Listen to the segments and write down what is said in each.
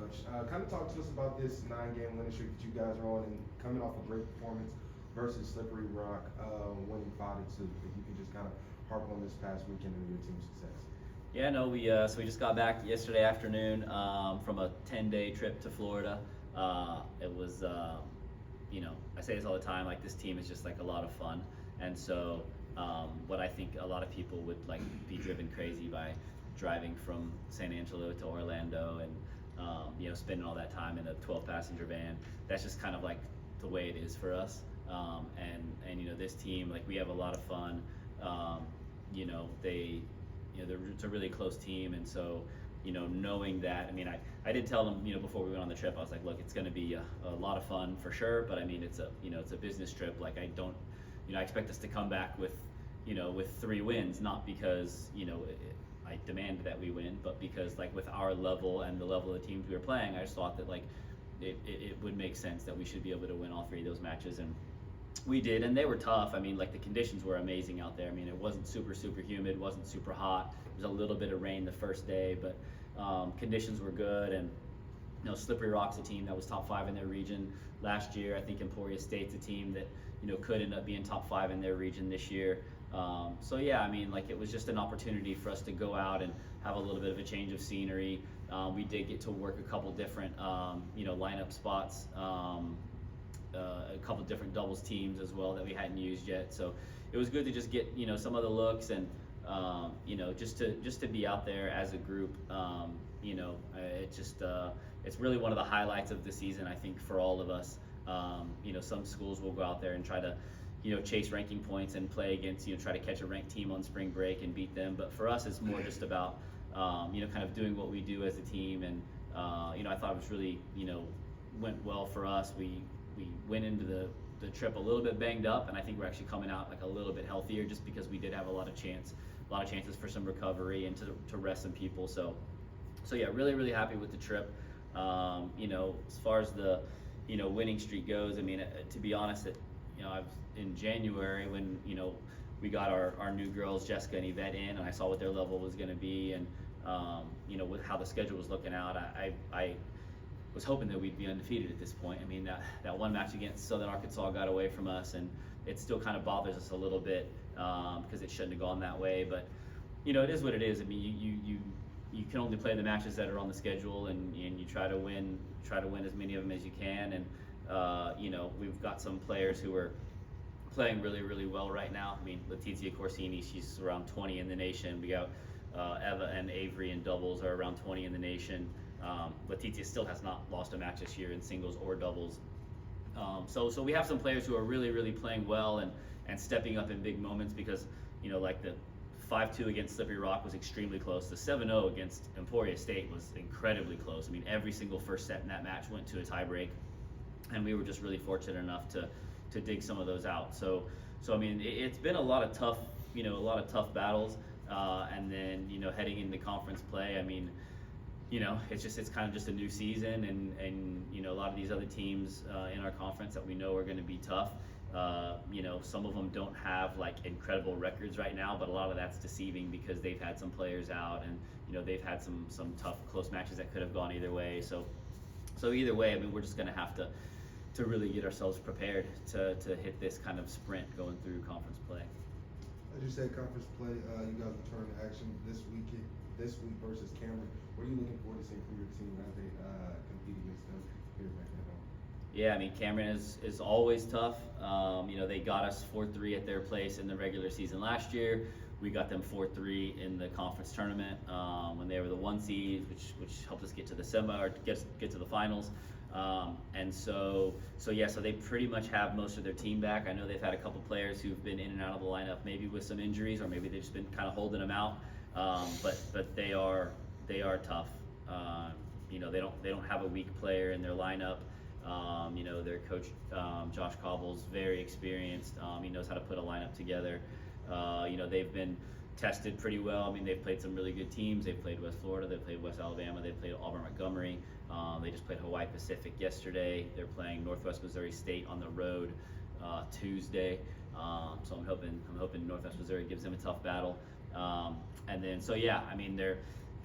Coach. Kind of talk to us about this 9-game winning streak that you guys are on and coming off a great performance versus Slippery Rock, winning 5-2. If you could just kind of harp on this past weekend and your team's success. Yeah, no, we just got back yesterday afternoon from a 10-day trip to Florida. It was, I say this all the time, like this team is just like a lot of fun, and so what I think a lot of people would like be driven crazy by driving from San Angelo to Orlando and spending all that time in a 12-passenger van. That's just kind of like the way it is for us. And this team, like we have a lot of fun. It's a really close team, and so knowing that, I mean, I did tell them, before we went on the trip, I was like, look, it's going to be a lot of fun for sure, but I mean, it's a business trip. Like I expect us to come back with 3 wins, not because I demand that we win, but because like with our level and the level of the teams we were playing, I just thought that like it would make sense that we should be able to win all 3 of those matches, and we did, and they were tough. I mean, like the conditions were amazing out there. I mean, it wasn't super humid, wasn't super hot. There was a little bit of rain the first day, but conditions were good. And Slippery Rock's a team that was top 5 in their region last year. I think Angelo State's a team that could end up being top 5 in their region this year. So yeah, I mean, like it was just an opportunity for us to go out and have a little bit of a change of scenery. We did get to work a couple different lineup spots. A couple different doubles teams as well that we hadn't used yet, so it was good to just get some of the looks and just to be out there as a group. It's really one of the highlights of the season, I think, for all of us. Some schools will go out there and try to chase ranking points and play against try to catch a ranked team on spring break and beat them, but for us it's more just about kind of doing what we do as a team. And I thought it was really went well for us. We went into the trip a little bit banged up, and I think we're actually coming out like a little bit healthier just because we did have a lot of chances for some recovery and to rest some people. So yeah, really happy with the trip. As far as the winning streak goes, I mean, to be honest, I was in January when we got our new girls Jessica and Yvette in, and I saw what their level was going to be, and with how the schedule was looking out, I was hoping that we'd be undefeated at this point. I mean, that one match against Southern Arkansas got away from us, and it still kind of bothers us a little bit because it shouldn't have gone that way. But it is what it is. I mean, you can only play the matches that are on the schedule, and you try to win as many of them as you can. And we've got some players who are playing really well right now. I mean, Letizia Corsini, she's around 20 in the nation. We got Eva and Avery in doubles are around 20 in the nation. Letizia still has not lost a match this year in singles or doubles. So we have some players who are really playing well and stepping up in big moments, because like the 5-2 against Slippery Rock was extremely close. The 7-0 against Angelo State was incredibly close. I mean, every single first set in that match went to a tiebreak, and we were just really fortunate enough to dig some of those out. So I mean, it's been a lot of tough battles, and then heading into conference play, I mean, it's kind of just a new season, and a lot of these other teams in our conference that we know are going to be tough. Some of them don't have like incredible records right now, but a lot of that's deceiving because they've had some players out, and they've had some tough close matches that could have gone either way. So either way, I mean, we're just going to have to really get ourselves prepared to hit this kind of sprint going through conference play. As you said, conference play, you guys return to action this week versus Cameron. What are you looking forward to seeing from your team as they compete against them here back at home? Yeah, I mean, Cameron is always tough. They got us 4-3 at their place in the regular season last year. We got them 4-3 in the conference tournament when they were the 1 seed, which helped us get to the get to the finals. So they pretty much have most of their team back. I know they've had a couple players who've been in and out of the lineup, maybe with some injuries, or maybe they've just been kind of holding them out. But they are tough. They don't have a weak player in their lineup. Their coach Josh Cobble's very experienced. He knows how to put a lineup together. They've been tested pretty well. I mean, they've played some really good teams. They've played West Florida, they played West Alabama, they played Auburn Montgomery. They just played Hawaii Pacific yesterday. They're playing Northwest Missouri State on the road Tuesday. So I'm hoping Northwest Missouri gives them a tough battle. I mean, they're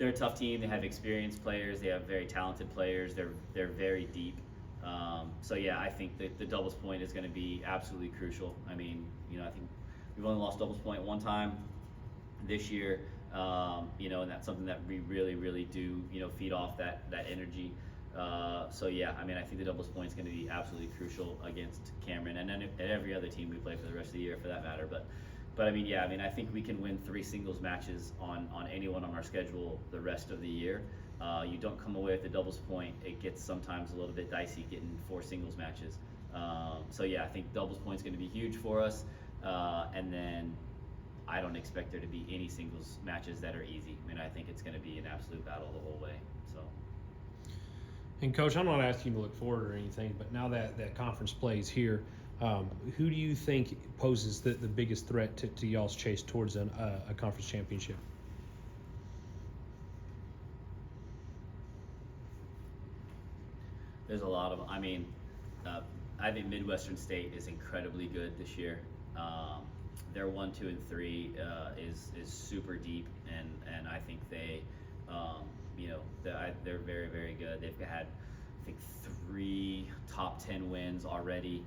they're a tough team. They have experienced players. They have very talented players. They're very deep. So yeah, I think that the doubles point is going to be absolutely crucial. I mean, I think we've only lost doubles point one time this year, and that's something that we really do, feed off that energy. So yeah, I mean, I think the doubles point is going to be absolutely crucial against Cameron and then every other team we play for the rest of the year, for that matter. But I mean, yeah, I mean, I think we can win 3 singles matches on anyone on our schedule the rest of the year. You don't come away with the doubles point, it gets sometimes a little bit dicey getting 4 singles matches. So yeah, I think doubles point is going to be huge for us. And then I don't expect there to be any singles matches that are easy. I mean, I think it's going to be an absolute battle the whole way. So. And Coach, I'm not asking you to look forward or anything, but now that conference plays here, who do you think poses the biggest threat to y'all's chase towards a conference championship? There's a lot of them. I mean, I think Midwestern State is incredibly good this year. Their 1, 2, and 3 is super deep, and I think they're very good. They've had, I think, 3 top 10 wins already.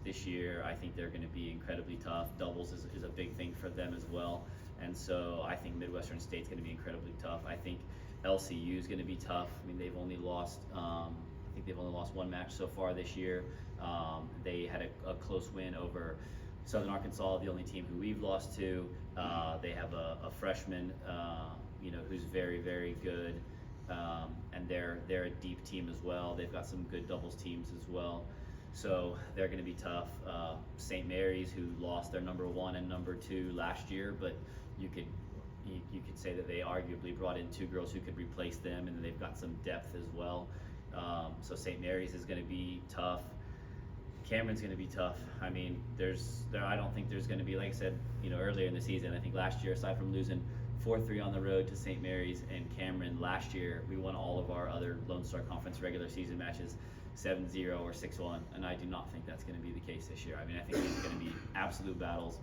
This year I think they're going to be incredibly tough. Doubles is a big thing for them as well, and so I think Midwestern State's going to be incredibly tough. I think LCU is going to be tough. I mean, they've only lost one match so far this year. They had a close win over Southern Arkansas, the only team who we've lost to. They have a freshman, who's very good, and they're a deep team as well. They've got some good doubles teams as well, so they're going to be tough. St. Mary's, who lost their number 1 and number 2 last year, but you could say that they arguably brought in 2 girls who could replace them, and they've got some depth as well. So St. Mary's is going to be tough. Cameron's going to be tough. I mean, I don't think there's going to be, like I said, earlier in the season, I think last year, aside from losing 4-3 on the road to St. Mary's and Cameron last year, we won all of our other Lone Star Conference regular season matches 7-0 or 6-1, and I do not think that's going to be the case this year. I mean, I think these are going to be absolute battles,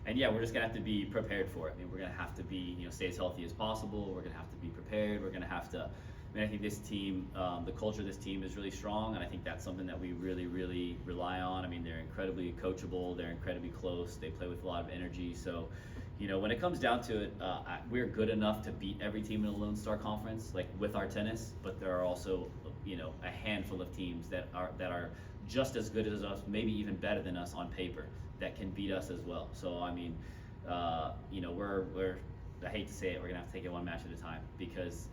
and yeah, we're just gonna have to be prepared for it. I mean, we're gonna have to be, stay as healthy as possible. We're gonna have to be prepared. We're gonna have to. I mean, I think this team, the culture of this team is really strong, and I think that's something that we really rely on. I mean, they're incredibly coachable. They're incredibly close. They play with a lot of energy. So, when it comes down to it, we're good enough to beat every team in the Lone Star Conference, like with our tennis. But there are also, a handful of teams that are just as good as us, maybe even better than us on paper, that can beat us as well. So I mean, we're I hate to say it, we're gonna have to take it one match at a time, because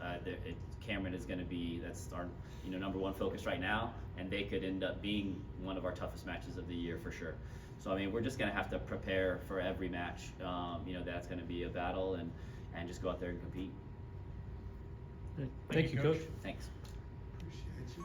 Cameron is gonna be, that's our number 1 focus right now, and they could end up being one of our toughest matches of the year for sure. So I mean, we're just gonna have to prepare for every match. That's gonna be a battle, and just go out there and compete. Thank you, Coach. Thanks. Appreciate you.